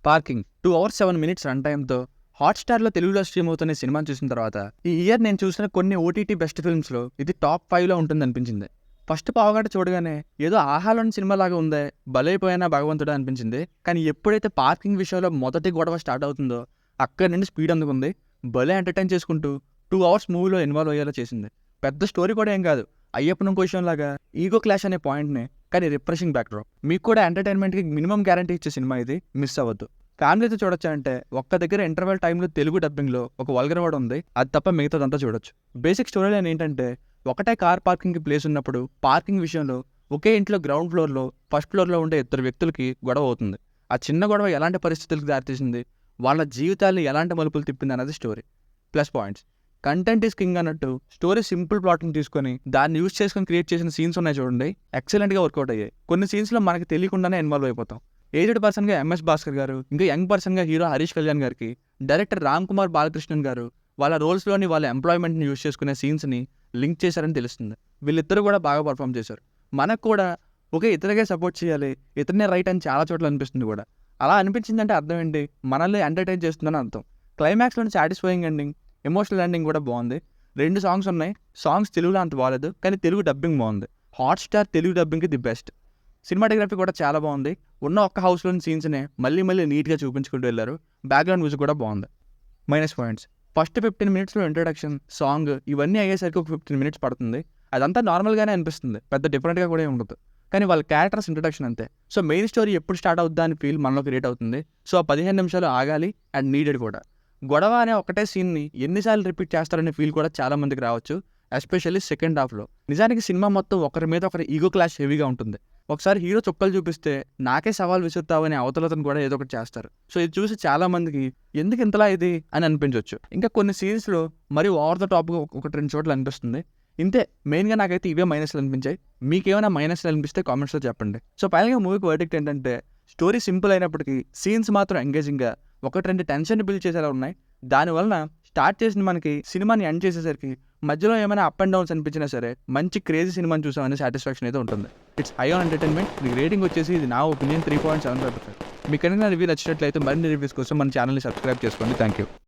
Parking 2 hours 7 minutes run టైమ్తో హాట్‌స్టార్‌లో తెలుగులో stream అవుతున్న సినిమాని చూసిన తర్వాత ఈ ఇయర్ నేను చూసిన కొన్ని ఓటీటీ బెస్ట్ ఫిల్మ్స్‌లో ఇది టాప్ 5లో ఉంటుందనిపించింది. ఫస్ట్ పావుగంట చూడగానే ఏదో ఆహాలోని సినిమాలాగా ఉందే, బలైపోయానా భగవంతుడా అనిపించింది. కానీ ఎప్పుడైతే పార్కింగ్ విషయంలో మొదటి గొడవ స్టార్ట్ అవుతుందో అక్కడి నుండి స్పీడ్ అందుకుంది. భలే ఎంటర్టైన్ చేసుకుంటూ 2 hours మూవీలో ఇన్వాల్వ్ అయ్యేలా చేసింది. పెద్ద స్టోరీ కూడా ఏం కాదు, అయ్యప్పనం క్వశ్చన్ లాగా ఈగో క్లాష్ అనే పాయింట్ని, కానీ రిఫ్రెషింగ్ బ్యాక్డ్రాప్. మీకు కూడా ఎంటర్టైన్మెంట్కి మినిమం గ్యారంటీ ఇచ్చే సినిమా ఇది, మిస్ అవ్వద్దు. ఫ్యామిలీతో చూడొచ్చా అంటే ఒక్క దగ్గర ఇంటర్వెల్ టైంలో తెలుగు డబ్బింగ్లో ఒక వల్గర్ వర్డ్ ఉంది, అది తప్ప మిగతాదంతా చూడొచ్చు. బేసిక్ స్టోరీ లైన్ ఏంటంటే ఒకటే కార్ పార్కింగ్కి ప్లేస్ ఉన్నప్పుడు పార్కింగ్ విషయంలో ఒకే ఇంట్లో గ్రౌండ్ ఫ్లోర్లో ఫస్ట్ ఫ్లోర్లో ఉండే ఇద్దరు వ్యక్తులకి గొడవ అవుతుంది. ఆ చిన్న గొడవ ఎలాంటి పరిస్థితులకు దారితీసింది, వాళ్ళ జీవితాన్ని ఎలాంటి మలుపులు తిప్పింది అన్నది story. Plus points, content is king అన్నట్టు స్టోరీ సింపుల్ ప్లాట్ని తీసుకొని దాన్ని యూజ్ చేసుకొని క్రియేట్ చేసిన సీన్స్ ఉన్నాయి చూడండి, ఎక్సలెంట్గా వర్కౌట్ అయ్యాయి. కొన్ని సీన్స్లో మనకి తెలియకుండానే ఇన్వాల్వ్ అయిపోతాం. ఏజ్డ్ పర్సన్గా ఎంఎస్ భాస్కర్ గారు, ఇంకా యంగ్ పర్సన్గా హీరో హరీష్ కళ్యాణ్ గారికి డైరెక్టర్ రామ్ కుమార్ బాలకృష్ణన్ గారు వాళ్ళ రోల్స్లోని వాళ్ళ ఎంప్లాయ్మెంట్ని యూజ్ చేసుకునే సీన్స్ని లింక్ చేశారని తెలుస్తుంది. వీళ్ళిద్దరూ కూడా బాగా పర్ఫామ్ చేశారు. మనకు కూడా ఒకే ఇతరుగా సపోర్ట్ చేయాలి, ఇతనే రైట్ అని చాలా చోట్ల అనిపిస్తుంది కూడా. అలా అనిపించిందంటే అర్థం ఏంటి, మనల్ని ఎంటర్టైన్ చేస్తుందని అర్థం. క్లైమాక్స్లోని సాటిస్ఫైయింగ్ ఎండింగ్, ఎమోషనల్ ఎండింగ్ కూడా బాగుంది. 2 సాంగ్స్ ఉన్నాయి. సాంగ్స్ తెలుగులో అంత బాగాలేదు, కానీ తెలుగు డబ్బింగ్ బాగుంది. హాట్‌స్టార్ తెలుగు డబ్బింగ్కి ది బెస్ట్. సినిమాటోగ్రఫీ కూడా చాలా బాగుంది. ఉన్న ఒక్క హౌస్లోని సీన్స్నే మళ్ళీ నీట్గా చూపించుకుంటూ వెళ్ళారు. బ్యాక్గ్రౌండ్ మ్యూజిక్ కూడా బాగుంది. మైనస్ పాయింట్స్, ఫస్ట్ 15 minutesలో ఇంట్రడక్షన్, సాంగ్ ఇవన్నీ అయ్యేసరికి ఒక 15 minutes పడుతుంది. అదంతా నార్మల్గానే అనిపిస్తుంది, పెద్ద డిఫరెంట్గా కూడా ఉండదు. కానీ వాళ్ళ క్యారెక్టర్స్ ఇంట్రడక్షన్ అంతే. సో మెయిన్ స్టోరీ ఎప్పుడు స్టార్ట్ అవుద్దా అని ఫీల్ మనలో క్రియేట్ అవుతుంది. సో ఆ 15 నిమిషాలు ఆగాలి, అండ్ నీడెడ్ కూడా. గొడవ అనే ఒకటే సీన్ని ఎన్నిసార్లు రిపీట్ చేస్తారనే ఫీల్ కూడా చాలా మందికి రావచ్చు, ఎస్పెషల్లీ సెకండ్ హాఫ్లో. నిజానికి సినిమా మొత్తం ఒకరి మీద ఒకరి ఈగో క్లాష్ హెవీగా ఉంటుంది. ఒకసారి హీరో చుక్కలు చూపిస్తే నాకే సవాల్ విసురుతావని అవతలతను కూడా ఏదో ఒకటి చేస్తారు. సో ఇది చూసి చాలా మందికి ఎందుకు ఇంతలా ఇది అని అనిపించవచ్చు. ఇంకా కొన్ని సీన్స్లో మరి ఓవర్ ద టాప్గా 1-2 చోట్ల అనిపిస్తుంది. ఇంతే, మెయిన్గా నాకైతే ఇవే మైనస్లు అనిపించాయి. మీకేమైనా మైనస్లు అనిపిస్తే కామెంట్స్లో చెప్పండి. సో ఫైనల్గా మూవీకి వర్డిక్ట్ ఏంటంటే స్టోరీ సింపుల్ అయినప్పటికీ సీన్స్ మాత్రం ఎంగేజింగ్గా 1-2 టెన్షన్ బిల్డ్ చేసేలా ఉన్నాయి. దానివలన స్టార్ట్ చేసిన మనకి సినిమాని ఎండ్ చేసేసరికి మధ్యలో ఏమైనా అప్ అండ్ డౌన్స్ అనిపించినా సరే మంచి క్రేజీ సినిమాని చూసామనే సాటిస్ఫాక్షన్ అయితే ఉంటుంది. It's high on entertainment. మీకు రేటింగ్ వచ్చేసి ఇది నా ఒపీనియన్ 3.75. మీకు కనుక రివ్యూ నచ్చినట్లయితే మరిన్ని రివ్యూస్ కోసం మన ఛానల్ని సబ్స్క్రైబ్ చేసుకోండి. Thank you.